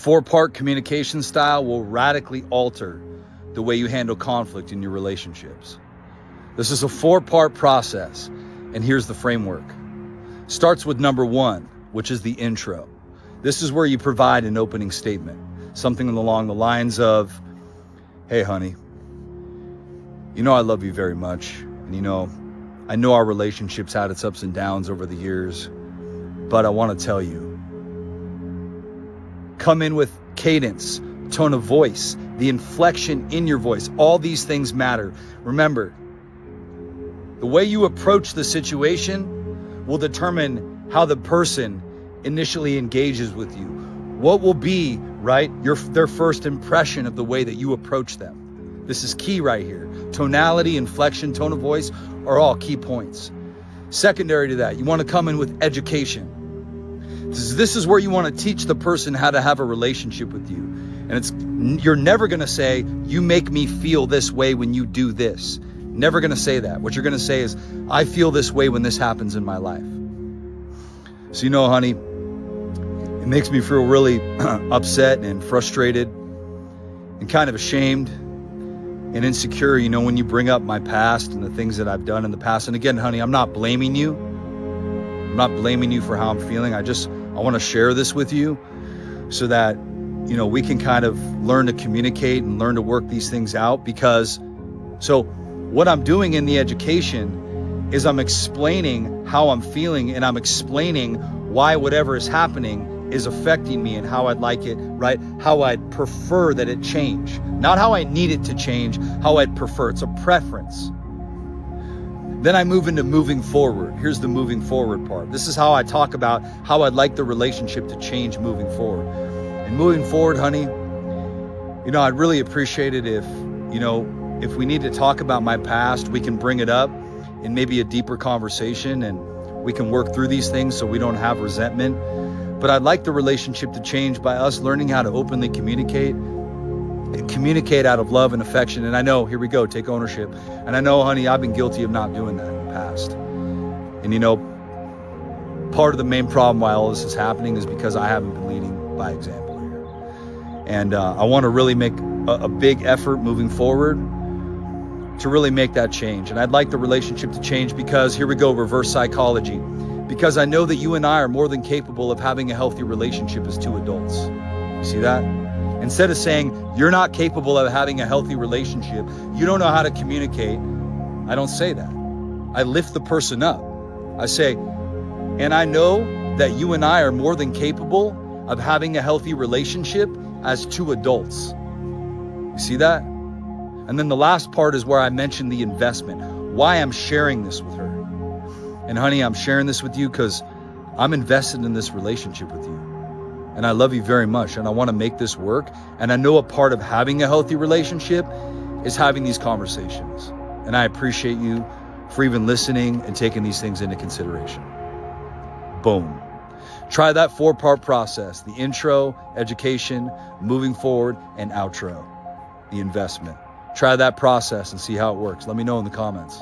4-part communication style will radically alter the way you handle conflict in your relationships. This is a 4-part process, and here's the framework. Starts with number 1, which is the intro. This is where you provide an opening statement, something along the lines of, hey, honey, you know I love you very much, and I know our relationship's had its ups and downs over the years, but I want to tell you, come in with cadence, tone of voice, the inflection in your voice. All these things matter. Remember, the way you approach the situation will determine how the person initially engages with you. What will be, right, their first impression of the way that you approach them. This is key right here. Tonality, inflection, tone of voice are all key points. Secondary to that, you want to come in with education. This is where you want to teach the person how to have a relationship with you. And you're never going to say, you make me feel this way when you do this. Never going to say that. What you're going to say is, I feel this way when this happens in my life. So, honey, it makes me feel really upset and frustrated and kind of ashamed and insecure, when you bring up my past and the things that I've done in the past. And again, honey, I'm not blaming you. I'm not blaming you for how I'm feeling. I want to share this with you so that, we can kind of learn to communicate and learn to work these things out. So what I'm doing in the education is I'm explaining how I'm feeling, and I'm explaining why whatever is happening is affecting me and how I'd like it, right? How I'd prefer that it change. Not how I need it to change, how I'd prefer. It's a preference. Then I move into moving forward. Here's the moving forward part. This is how I talk about how I'd like the relationship to change moving forward. And moving forward, honey, I'd really appreciate it if we need to talk about my past, we can bring it up in maybe a deeper conversation, and we can work through these things so we don't have resentment. But I'd like the relationship to change by us learning how to openly communicate and communicate out of love and affection. And I know, here we go, take ownership. And I know, honey, I've been guilty of not doing that in the past. And part of the main problem why all this is happening is because I haven't been leading by example here. And I want to really make a big effort moving forward to really make that change. And I'd like the relationship to change because, here we go, reverse psychology. Because I know that you and I are more than capable of having a healthy relationship as two adults. You see that? Instead of saying, you're not capable of having a healthy relationship, you don't know how to communicate, I don't say that. I lift the person up. I say, and I know that you and I are more than capable of having a healthy relationship as two adults. You see that? And then the last part is where I mentioned the investment, why I'm sharing this with her. And honey, I'm sharing this with you because I'm invested in this relationship with you. And I love you very much, and I want to make this work. And I know a part of having a healthy relationship is having these conversations. And I appreciate you for even listening and taking these things into consideration. Boom. Try that 4-part process: the intro, education, moving forward, and outro, the investment. Try that process and see how it works. Let me know in the comments.